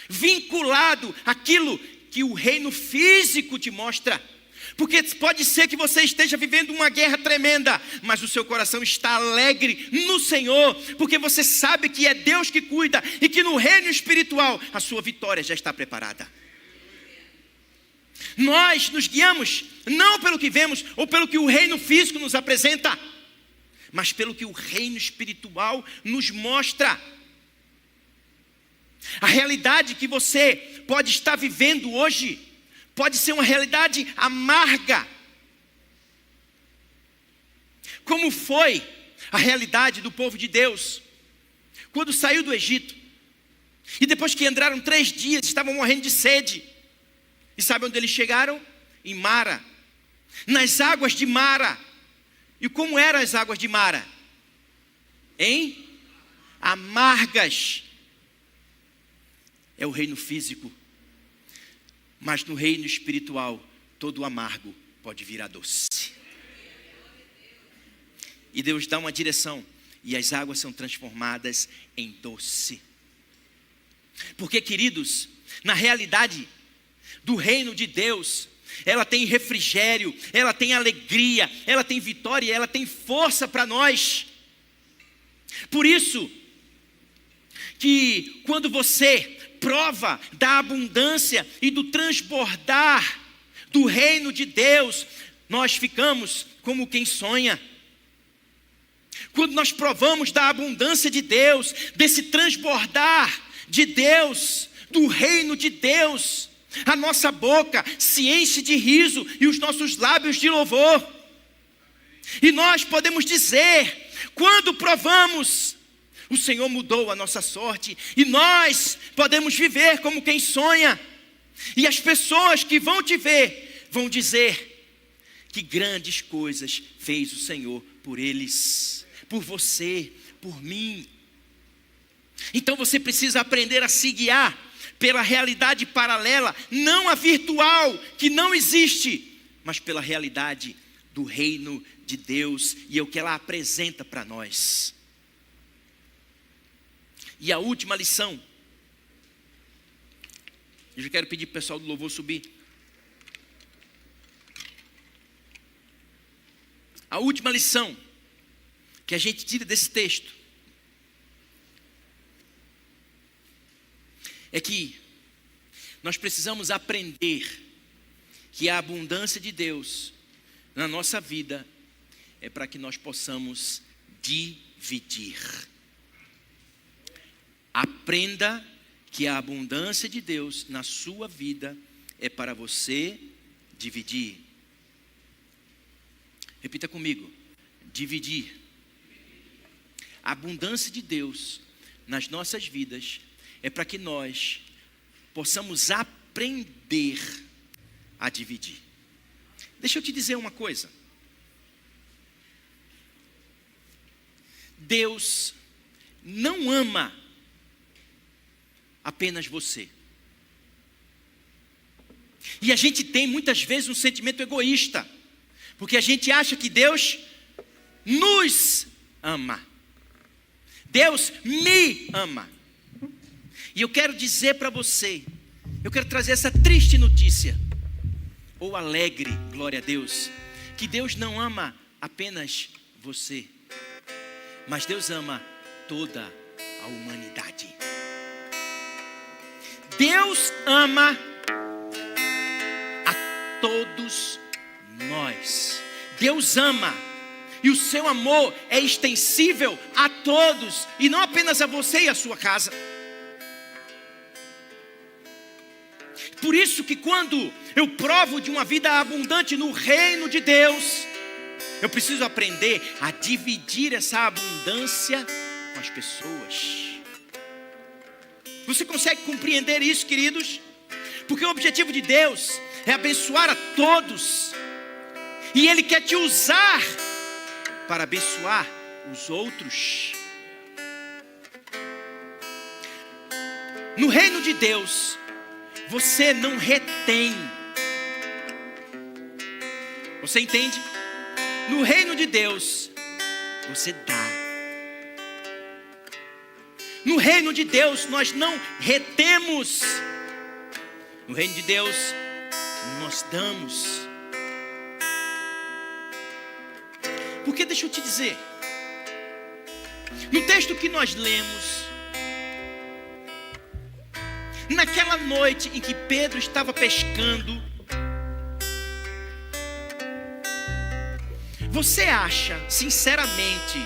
Speaker 1: vinculado àquilo que o reino físico te mostra. Porque pode ser que você esteja vivendo uma guerra tremenda, mas o seu coração está alegre no Senhor, porque você sabe que é Deus que cuida e que no reino espiritual a sua vitória já está preparada. Nós nos guiamos não pelo que vemos ou pelo que o reino físico nos apresenta, mas pelo que o reino espiritual nos mostra. A realidade que você pode estar vivendo hoje pode ser uma realidade amarga, como foi a realidade do povo de Deus quando saiu do Egito. E depois que andaram 3 dias, estavam morrendo de sede. E sabe onde eles chegaram? Em Mara, nas águas de Mara. E como eram as águas de Mara? Amargas. É o reino físico. Mas no reino espiritual, todo amargo pode virar doce. E Deus dá uma direção, e as águas são transformadas em doce. Porque, queridos, na realidade do reino de Deus, ela tem refrigério, ela tem alegria, ela tem vitória, ela tem força para nós. Por isso, que quando você prova da abundância e do transbordar do reino de Deus, nós ficamos como quem sonha. Quando nós provamos da abundância de Deus, desse transbordar de Deus, do reino de Deus, a nossa boca se enche de riso e os nossos lábios de louvor. E nós podemos dizer, quando provamos, o Senhor mudou a nossa sorte, e nós podemos viver como quem sonha. E as pessoas que vão te ver, vão dizer, que grandes coisas fez o Senhor por eles, por você, por mim. Então você precisa aprender a se guiar pela realidade paralela, não a virtual, que não existe, mas pela realidade do reino de Deus, e é o que ela apresenta para nós. E a última lição, eu já quero pedir para o pessoal do louvor subir. A última lição que a gente tira desse texto é que nós precisamos aprender que a abundância de Deus na nossa vida é para que nós possamos dividir. Aprenda que a abundância de Deus na sua vida é para você dividir. Repita comigo: dividir. A abundância de Deus nas nossas vidas é para que nós possamos aprender a dividir. Deixa eu te dizer uma coisa. Deus não ama apenas você. E a gente tem muitas vezes um sentimento egoísta, porque a gente acha que Deus nos ama. Deus me ama. E eu quero dizer para você, eu quero trazer essa triste notícia, ou alegre, glória a Deus, que Deus não ama apenas você, mas Deus ama toda a humanidade. Deus ama a todos nós. Deus ama, e o seu amor é extensível a todos, e não apenas a você e a sua casa. Por isso que quando eu provo de uma vida abundante no reino de Deus, eu preciso aprender a dividir essa abundância com as pessoas. Você consegue compreender isso, queridos? Porque o objetivo de Deus é abençoar a todos, e Ele quer te usar para abençoar os outros. No reino de Deus, você não retém. Você entende? No reino de Deus, você dá. No reino de Deus, nós não retemos. No reino de Deus, nós damos. Porque deixa eu te dizer, no texto que nós lemos, naquela noite em que Pedro estava pescando, Você acha, sinceramente,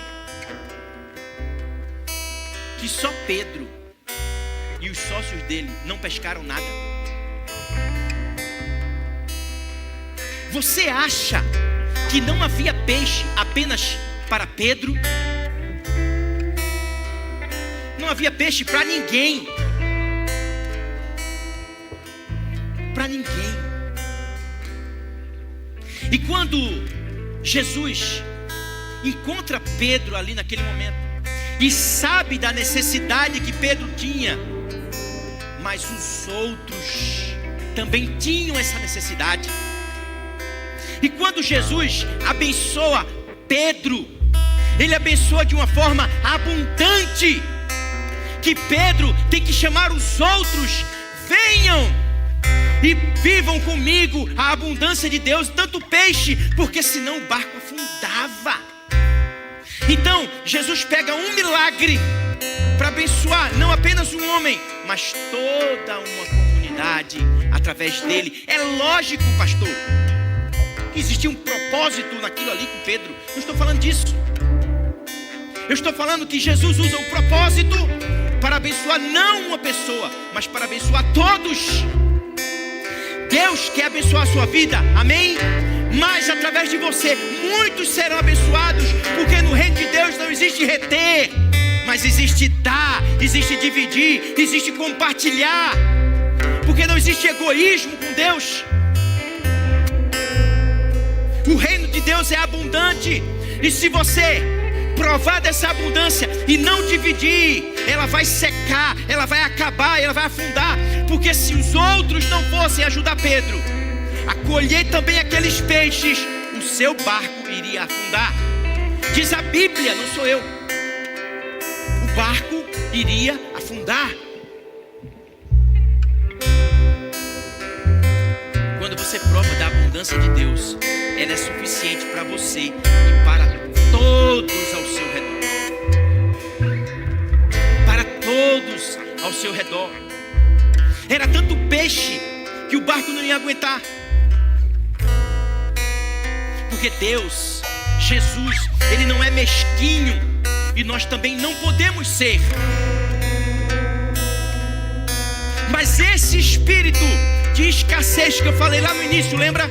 Speaker 1: que só Pedro e os sócios dele não pescaram nada? Você acha que não havia peixe apenas para Pedro? Não havia peixe para ninguém. Para ninguém. E quando Jesus encontra Pedro ali naquele momento e sabe da necessidade que Pedro tinha, mas os outros também tinham essa necessidade. E quando Jesus abençoa Pedro, Ele abençoa de uma forma abundante, que Pedro tem que chamar os outros: venham e vivam comigo a abundância de Deus, tanto peixe, porque senão o barco afundava. Então Jesus pega um milagre para abençoar não apenas um homem, mas toda uma comunidade através dele. É lógico, pastor, que existia um propósito naquilo ali com Pedro. Não estou falando disso. Eu estou falando que Jesus usa o propósito para abençoar não uma pessoa, mas para abençoar todos. Deus quer abençoar a sua vida, amém? Mas através de você, muitos serão abençoados, porque no reino de Deus não existe reter, mas existe dar, existe dividir, existe compartilhar, porque não existe egoísmo com Deus. O reino de Deus é abundante, e se você provar dessa abundância e não dividir, ela vai secar, ela vai acabar, ela vai afundar. Porque se os outros não fossem ajudar Pedro a colher também aqueles peixes, o seu barco iria afundar. Diz a Bíblia, não sou eu. O barco iria afundar. Quando você prova da abundância de Deus, ela é suficiente para você e para todos ao seu redor. Para todos ao seu redor. Era tanto peixe que o barco não ia aguentar. Porque Deus, Jesus, Ele não é mesquinho, e nós também não podemos ser. Mas esse espírito de escassez que eu falei lá no início, lembra?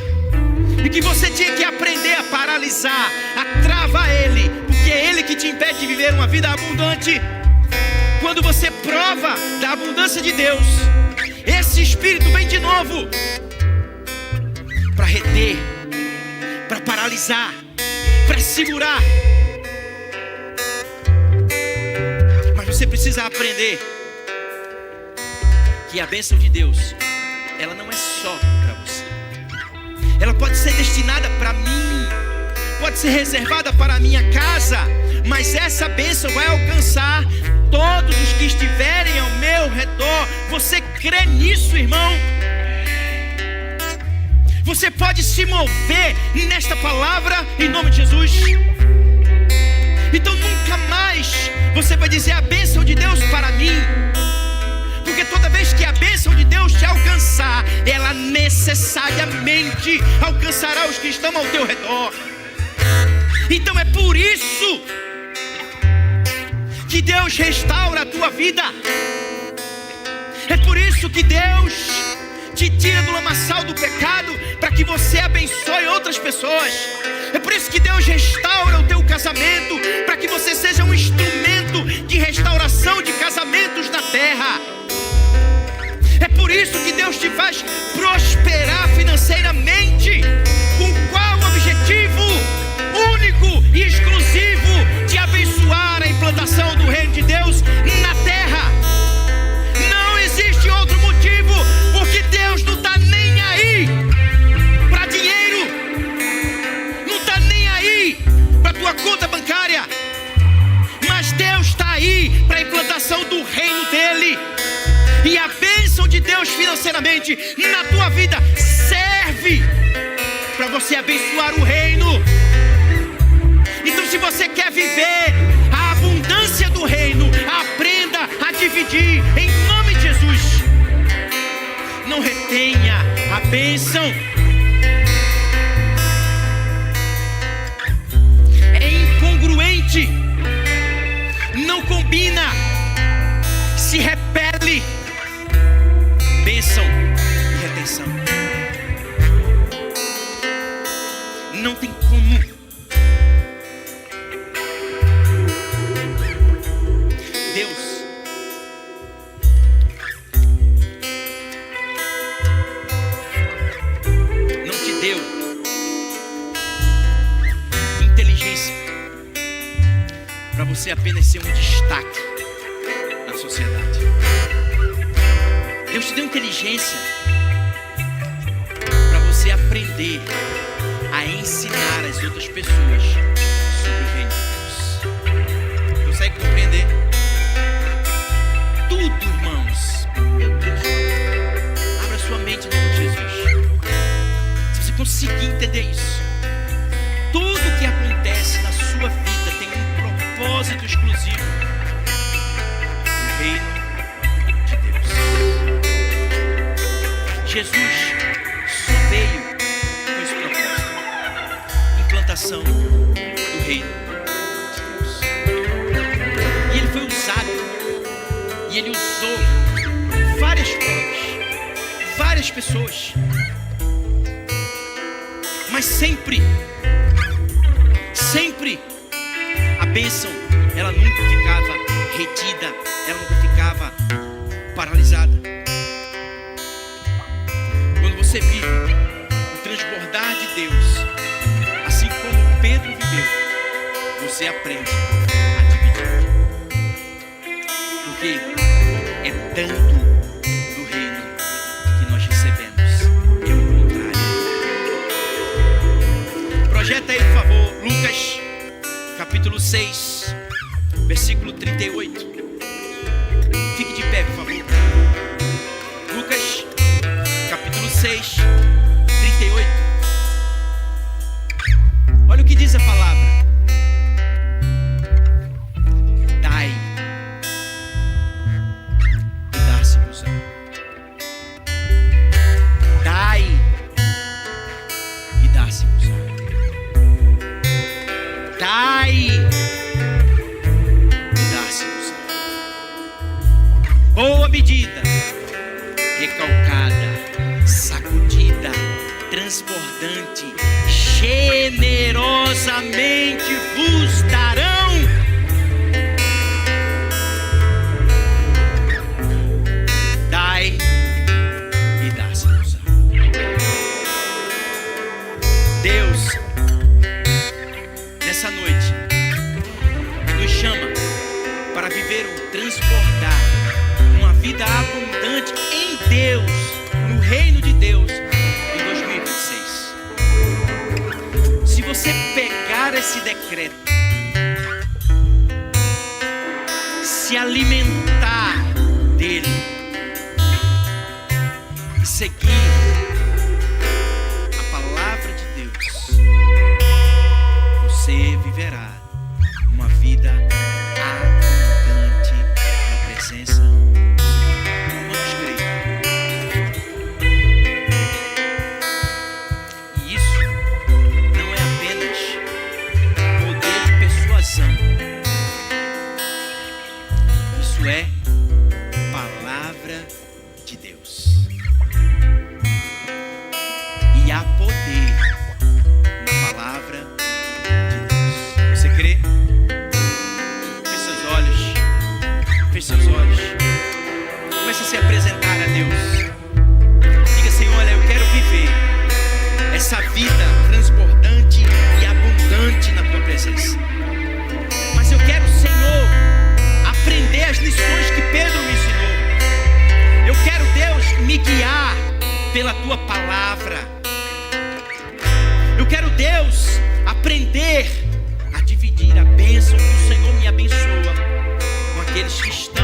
Speaker 1: E que você tinha que aprender a paralisar, a travar ele, porque é ele que te impede de viver uma vida abundante. Quando você prova da abundância de Deus, esse espírito vem de novo para reter, para paralisar, para segurar. Mas você precisa aprender que a bênção de Deus, ela não é só para você. Ela pode ser destinada para mim, pode ser reservada para a minha casa, mas essa bênção vai alcançar todos os que estiverem ao meu redor. Você crê nisso, irmão? Você pode se mover nesta palavra em nome de Jesus? Então nunca mais você vai dizer a bênção de Deus para mim, porque toda vez que a bênção de Deus te alcançar, ela necessariamente alcançará os que estão ao teu redor. Então é por isso que Deus restaura a tua vida. É por isso que Deus te tira do lamaçal do pecado, para que você abençoe outras pessoas. É por isso que Deus restaura o teu casamento, para que você seja um instrumento de restauração de casamentos na terra. É por isso que Deus te faz prosperar financeiramente. Com qual objetivo? Único e exclusivo de abençoar a implantação do reino de Deus na terra. Não existe outro motivo, porque Deus não está nem aí para dinheiro, não está nem aí para tua conta bancária, mas Deus está aí para a implantação do reino dele. E a bênção de Deus financeiramente na tua vida serve para você abençoar o reino. Então, se você quer viver a abundância do reino, aprenda a dividir em nome de Jesus. Não retenha a bênção. combina, se repele. Bênção e retenção. Não tem como. Deus não te deu inteligência para você apenas ser um destaque na sociedade. Deus te deu inteligência para você aprender a ensinar as outras pessoas sobre o reino de Deus. Consegue compreender? Tudo, irmãos. Meu Deus. Abra sua mente em nome de Jesus. Se você conseguir entender isso, tudo que acontece na sua vida tem um propósito exclusivo. O reino de Deus. Jesus só veio com esse propósito: implantação do reino de Deus. E ele foi usado, e ele usou várias formas, várias pessoas, mas sempre a bênção, ela nunca ficava retida, ela nunca ficava paralisada. Quando você vive o transbordar de Deus, assim como Pedro viveu, você aprende a dividir. Porque é dando do reino que nós recebemos, é o contrário. Projeta aí, por favor, Lucas capítulo 6, versículo 38. Fique de pé, por favor. Lucas capítulo 6, 38. Olha o que diz a palavra: dai e dar-se-vos-á. Dai e dar-se-vos-á. Dai e dar-se-vos-á. Boa medida, recalcada, sacudida, transbordante, generosamente vos darão. Dai e dar-se-vos-á. Deus, nessa noite, nos chama para viver um transbordar, uma vida abundante em Deus, no reino de Deus, em 2026. Se você pegar esse decreto, se alimentar dele e seguir a palavra de Deus, você viverá uma vida abundante na presença do Senhor. Vamos crer. E isso não é apenas poder de persuasão. Isso é palavra de Deus. E há poder na palavra de Deus. Você crê? Feche seus olhos. Feche seus olhos. Comece a se apresentar a Deus. Diga: Senhor, olha, eu quero viver essa vida transbordante e abundante na tua presença. Mas eu quero, Senhor, aprender as lições que Pedro me ensinou. Eu quero, Deus, me guiar pela tua palavra. Eu quero, Deus, aprender a dividir a bênção que o Senhor me abençoa com aqueles que estão